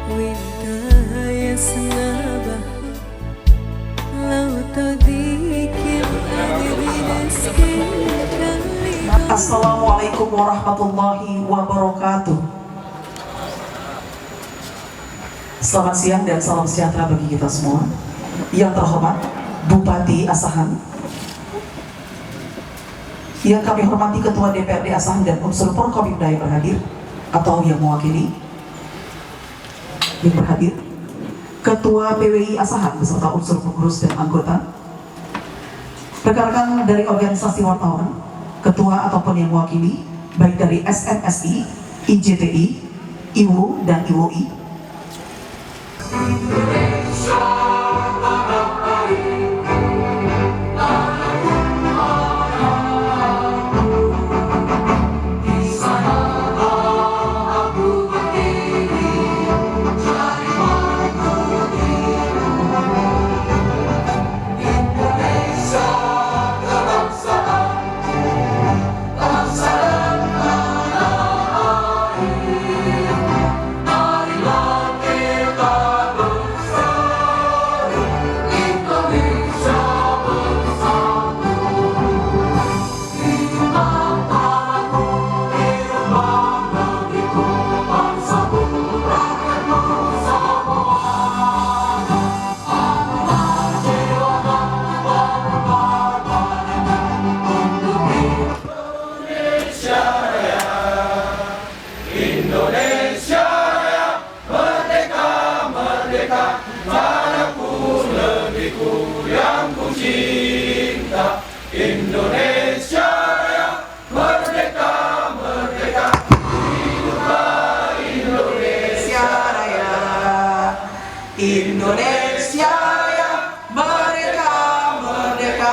Assalamualaikum warahmatullahi wabarakatuh. Selamat siang dan salam sejahtera bagi kita semua. Yang terhormat Bupati Asahan, yang kami hormati Ketua DPRD Asahan dan unsur Forkopimda yang berhadir atau yang mewakili yang berhadir, Ketua PWI Asahan beserta unsur pengurus dan anggota, rekan-rekan dari organisasi wartawan, ketua ataupun yang mewakili baik dari SMSI, IJTI, IWU dan IWOI. Indonesia Raya, merdeka, merdeka, hiduplah Indonesia Raya. Indonesia Raya, merdeka, merdeka,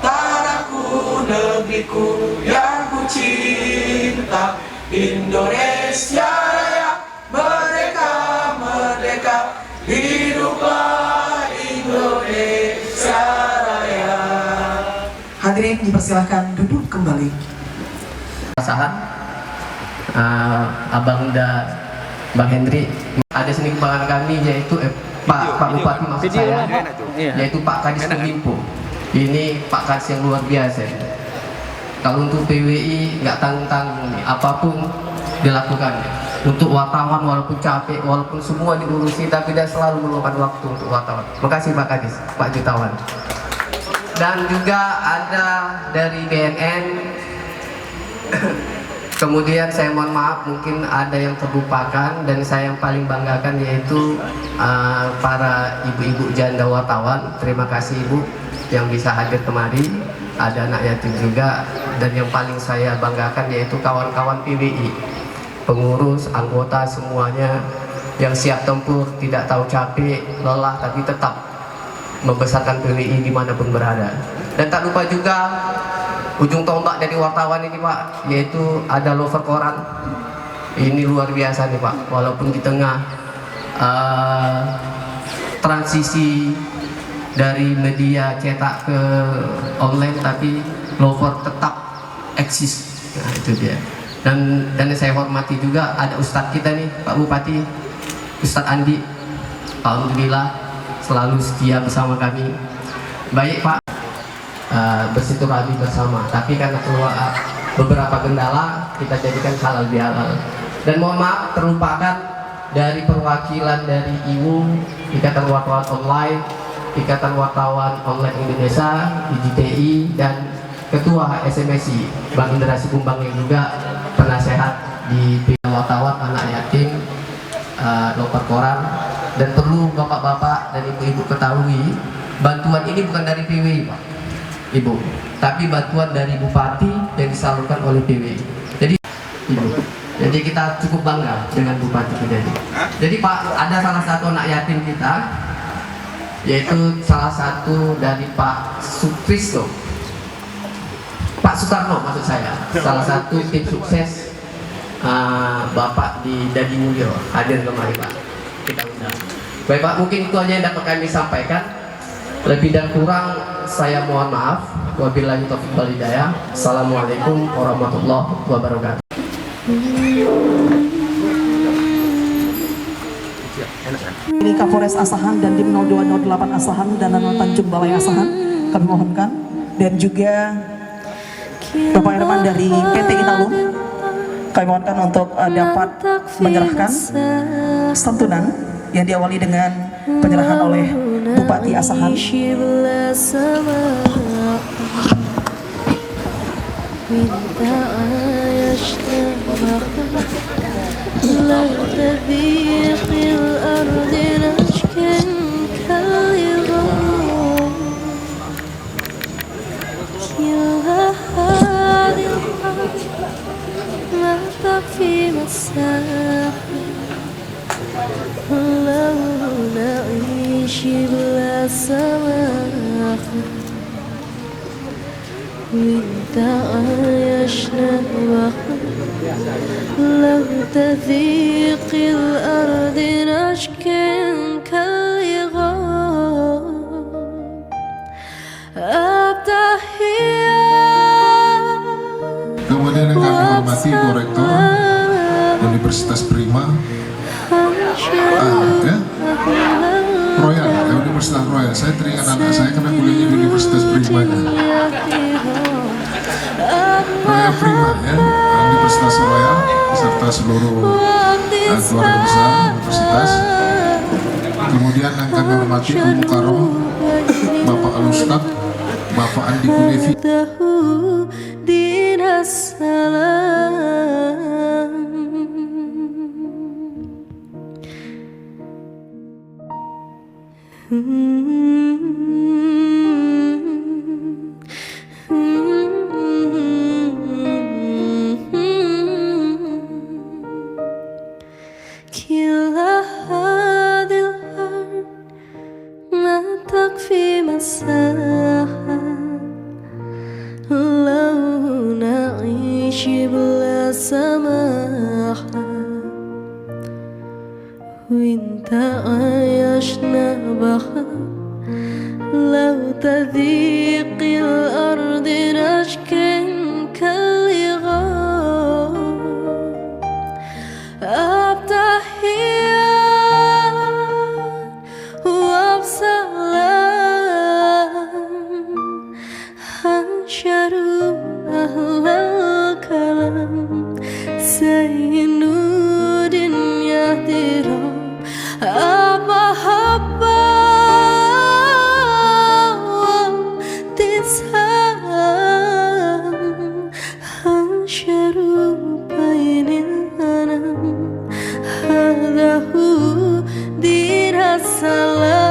tanahku, negeriku yang ku cinta. Indonesia Raya, merdeka, merdeka, hiduplah Indonesia Raya. Hadirin dipersilahkan duduk kembali. Asahan, Abang da Bang Hendri, ada seni kebanggaan kami yaitu Pak Bupati maksud saya, yaitu Pak Kadis Kominfo. Ini Pak Kadis yang luar biasa. Kalau untuk PWI nggak tanggung-tanggung, apapun dilakukan. Untuk wartawan walaupun capek, walaupun semua diurusi, tapi dia selalu meluangkan waktu untuk wartawan. Makasih Pak Kadis, Pak Jutawan. Dan juga ada dari BNN. Kemudian saya mohon maaf mungkin ada yang terlupakan, dan saya yang paling banggakan yaitu para ibu-ibu janda wartawan. Terima kasih Ibu yang bisa hadir kemari. Ada anak yatim juga, dan yang paling saya banggakan yaitu kawan-kawan PWI, pengurus, anggota semuanya yang siap tempur, tidak tahu capek, lelah, tapi tetap membesarkan PWI dimanapun berada. Dan tak lupa juga ujung tombak dari wartawan ini Pak, yaitu ada Lover Koran. Ini luar biasa nih Pak, walaupun di tengah transisi dari media cetak ke online, tapi Lover tetap eksis. Nah itu dia. Dan saya hormati juga ada Ustadz kita nih Pak Bupati, Ustadz Andi. Alhamdulillah selalu setia bersama kami. Baik Pak, bersilaturahmi bersama, tapi karena keluar beberapa kendala, kita jadikan halal bihalal. Dan mohon maaf terlupakan dari perwakilan dari IWU, Ikatan Wartawan Online, Ikatan Wartawan Online Indonesia, IJTI, dan Ketua SMSI Bang Indra Sikumbang yang juga penasehat di bidang wartawan anak yatim, Loper Koran. Dan perlu bapak-bapak dan ibu-ibu ketahui, bantuan ini bukan dari PWI Pak Ibu, tapi bantuan dari Bupati yang disalurkan oleh PWI. Jadi Ibu, jadi kita cukup bangga dengan Bupati kita ini. Jadi Pak, ada salah satu anak yatim kita, yaitu salah satu dari Pak Sukristo, Pak Sutarno maksud saya, salah satu tim sukses Bapak di Dadi Mulyo, hadir kemari Pak. Kita undang. Baik Pak, mungkin itu aja yang dapat kami sampaikan. Lebih dan kurang saya mohon maaf. Wabillahi taufiq wal hidayah. Assalamualaikum warahmatullahi wabarakatuh. Ini Kapolres Asahan dan Dim 0208 Asahan dan Tanjung Balai Asahan kami mohonkan, dan juga Bapak Herman dari PT Inalum kami mohonkan untuk dapat menyerahkan santunan yang diawali dengan penyerahan oleh Bupati Asahan. في مساء لو نعيش بلا سماح وانت عايشنا بحر لو تذيق الأرض نشكا كالغاب Kemudian yang kami hormati Direktur Universitas Prima, Royal, Universitas Royal. Saya teringat anak saya karena kuliahnya di Universitas Prima ya. Royal Prima ya, Universitas Royal beserta seluruh keluarga besar universitas. Kemudian yang kami hormati Ibu Karo, Bapak Alustad, Bapak Andi Kudevi. كلا هذه الأرض ما تكفي مساحة لو نعيش بلا سماحة وانت عايشنا بحر لو تذيق الأرض نشكا كالغاب Ansyarul ahlal kalam Zainuddin Yahdiram Apa-apa Tisham Ansyarul bainil anam Hadahu dirasalam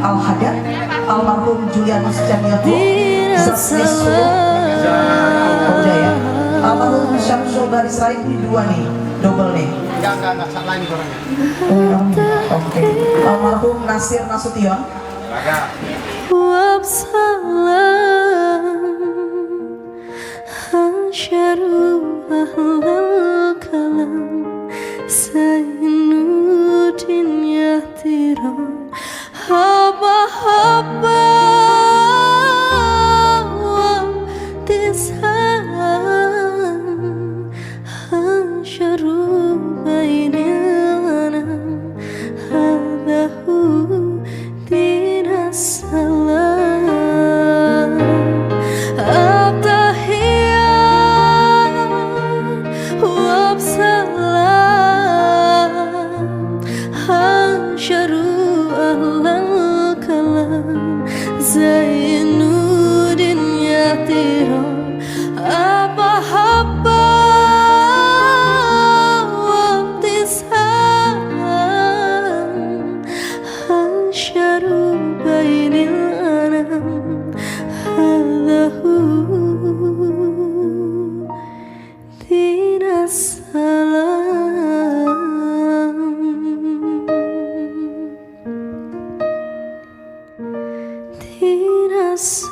Al-Hadad almarhum Julianus Caniago Zasnes Solo Jaya, almarhum Syamsul Baris Raid ini dua nih, double nih. Enggak, salah ini orangnya. Oke. Almarhum Nasir Nasution. Wabsalam Ansyarul ahlal kalam Zainuddin Yahdiram Haba-haba Tisham Ansyarul bainil anam Hadahu dinasalam Abtahiyat Wabsalam Ansyarul ahlal kalam Zainuddin Yahdiram Apa-apa Tisham Ansyarul bainil anam Hadahu dinasalam Dinasalam